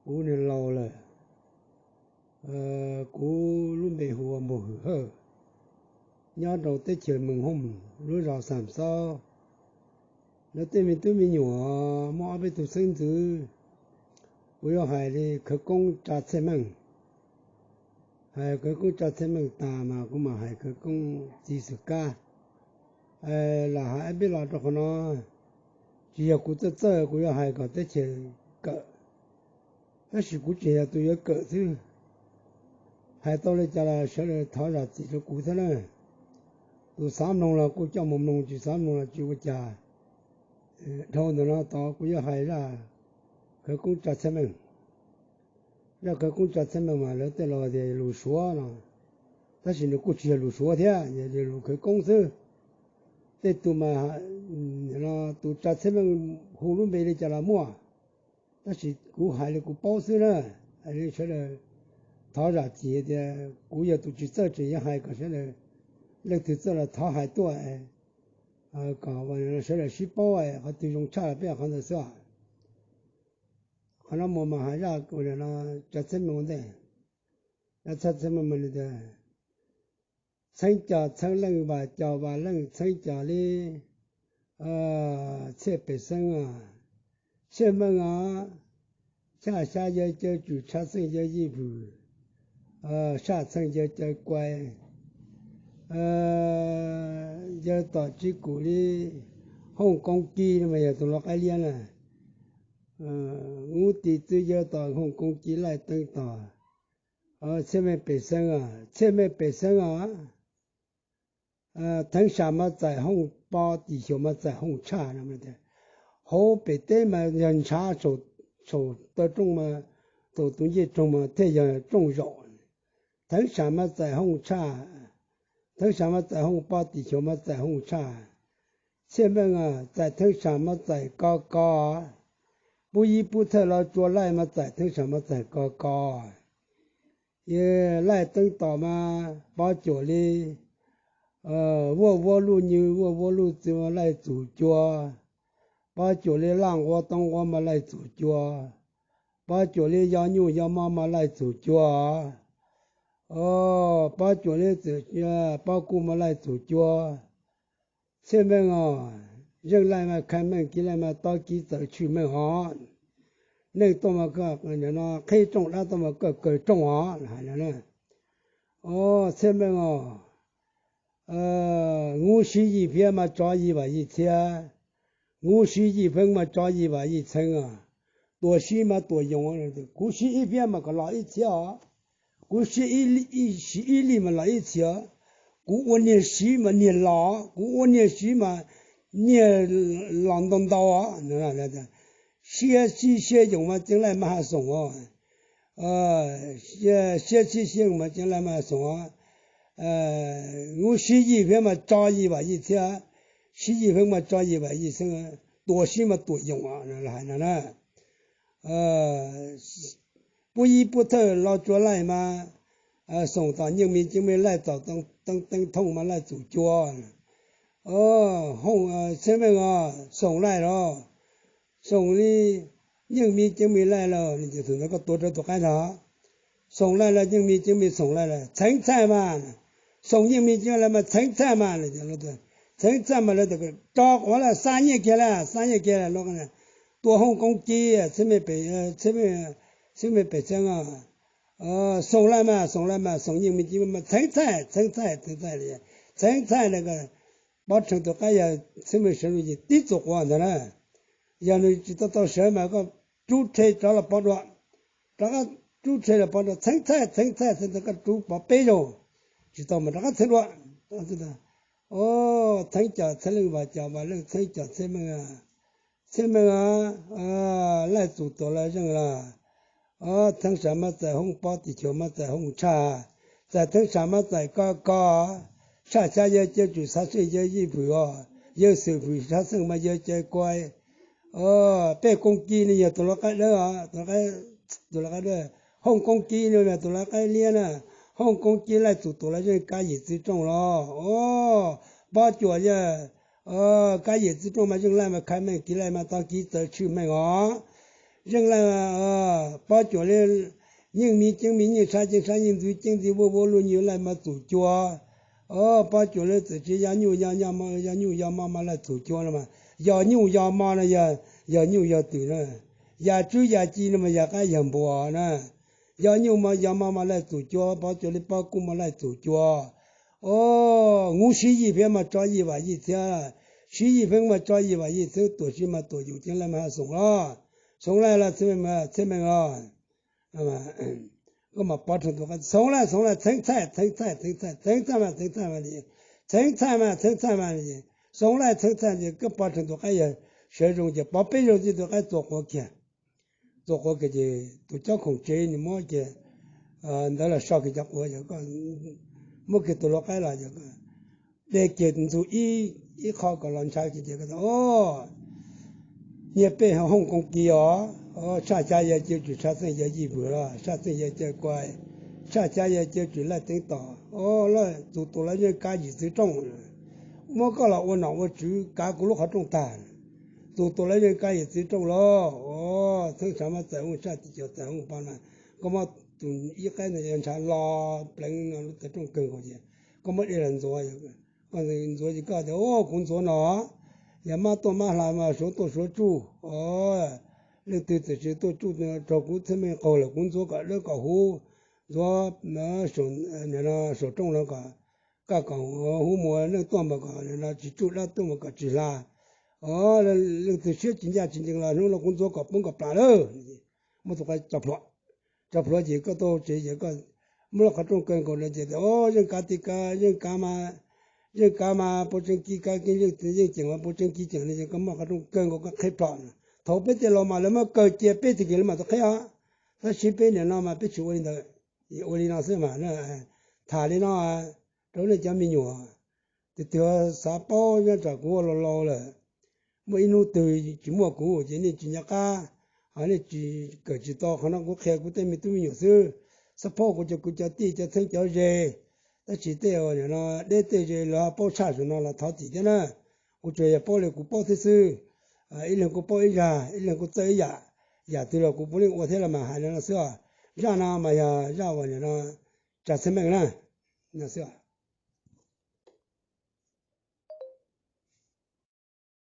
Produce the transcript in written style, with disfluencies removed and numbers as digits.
cú này lâu rồi cú lúc bề hồ mồ hở nhớ đầu tết trời mừng hôm lúc rào sàm sao nó tên mình nhỏ mò bên tụ sinh tử cú yêu hài đi khởi công trả xe mừng hài khởi công trả xe mừng ta mà cũng mà hài khởi công gì sự ca là hài biết là cho nó chỉ là cú tết giờ cú yêu hài có tết trời cỡ nó chỉ cú chỉ là tôi yêu cỡ chứ hai tao lấy cho là sẽ là tháo ra chỉ cho cú thế này tôi sám nông là cú cho mồm nông chỉ sám nông là chỉ có cha thâu nó tao cú yêu hài ra cái cũng trả xem mình ra cái cũng trả xem mình mà lấy tới là để lù xóa nó ta chỉ nó cú chỉ là lù xóa thế để lù cái công sư để tụi mà nó tụi trả xem mình hồ luôn về để cho là mua ta chỉ cú hài là cú bao sư nữa hay sẽ là tháo ra chỉ để cú yêu tụi chỉ sợ chỉ hài cái sẽ là lấy từ giờ là tháo hài多搞完了sẽ là ship bao họ tự dùng cha bây giờ họ là sao họ nó mua mà hài ra cái này nó chặt xem mình đấy nó chặt xem mình đấy sáng giờ sáng lên và chào và lên sáng giờ đi xe bể sinh xe mình xa giờ chơi chủ cha sinh giờ gì vụ xa sinh giờ chơi quay giờ tao chỉ cố đi Hồng Kông kia mà giờ tụi nó cái liên à ngũ tỷ tư giờ tao Hồng Kông kia lại tới tao xe mấy bể sinh xe mấy bể sinh thằng sao mà tại Hồng Bao tỷ số mà tại Hồng Cha那么的好北对嘛人差手到中嘛都东西中嘛太阳中肉thằng sao mà tại Hồng Cha thằng sao mà tại Hồng Bao tỷ số mà tại Hồng Cha前面在头上嘛在高高不一不特了做来嘛在头上嘛在高高也来等到嘛把脚里我路牛我路子来主角把脚里让我当我们来主角把脚里养牛养妈妈来主角把脚里主角把姑妈来主角前面人来嘛开门进来嘛到几走出门那多么个那开中那多么个中还那前面51片嘛找1天51分嘛找1层多细嘛多用51片嘛个老一条51里嘛老一条我念西嘛念老我念西嘛念朗东道那写用嘛进来嘛送写用嘛进来嘛送51片嘛找1天11分嘛找1层多西嘛多用那不一不透老做来嘛送到人民警卫来找等通嘛来主角前面送来了送的人民警卫来了你就是那个多着多干啥送来了人民警卫送来了成菜嘛送人民警来嘛成菜嘛了就对成菜嘛了这个找过了3年给了那个多红公鸡前面北京送来嘛送人民警嘛成菜的成菜那个把成都还要前面深入去地主化的呢让你知道到什么个主车找了包装这个主车的包装成菜是这个猪把背肉知道吗这个成了知道成脚成了吧脚吧那成脚前面来主多了人了腾什么在红包地球嘛在红茶在腾什么在高下也接住啥水也衣服有手服啥什么也接乖被公鸡呢也多了个人多了个人红公鸡呢也多了个脸呢红公鸡来主多了人干也最重了把脚也干也最重嘛人来嘛开门进来嘛到几走出门人来把脚来人民经民人杀人杀人罪经济我路牛来嘛主角把脚来自己养牛养牛养妈妈来主角了嘛养牛养马了养牛养对了养猪养鸡了嘛养个养不呢养牛嘛养妈妈来主角把脚来把公嘛来主角51片嘛找1万1天11分嘛找1万1走多少嘛多久进来嘛送了这边嘛那么我嘛包成多个送了称菜嘛的送来称菜的个包成多还有学中的包背肉的都还做火去的都叫控制你莫去那了烧给家伙这个莫给多了开了这个来给你就一考个乱差去这个也背上红公鸡上家也就去上生也一步了上生也就乖上家也就去来等到那就多了人干一次种了我搞了我拿我煮干咕噜好种蛋就多了人干一次种了从什么在我上地就在我帮了我们都一开始人家拉不能那种更好些我们一人做一个我人做一个的工作呢也嘛多嘛来嘛说多说主那对自己都主呢照顾他们好了工作个那个好说那说中了个刚我们那多么个那去做那多么个去啦那这些今天了那工作个本个办了我都快找不着几个都这些个没了各种各样的这的人家的个人干嘛不争气干跟人讲嘛不争气讲的个嘛各种各样个开plan头辈的老嘛那么高阶辈的个嘛都开他新辈的那嘛别去我里那是嘛那他的那都是讲民谣这条啥包人家过了老了我一路对就莫过今天今年个你个知道可能我开过对面都有时是跑过去国家地就成叫人那记得那对着了包茶水了他地的呢我这也包了个包的是一两个包一两个走一下对了我不能我才了嘛还那是让那嘛呀让我那这什么呢那是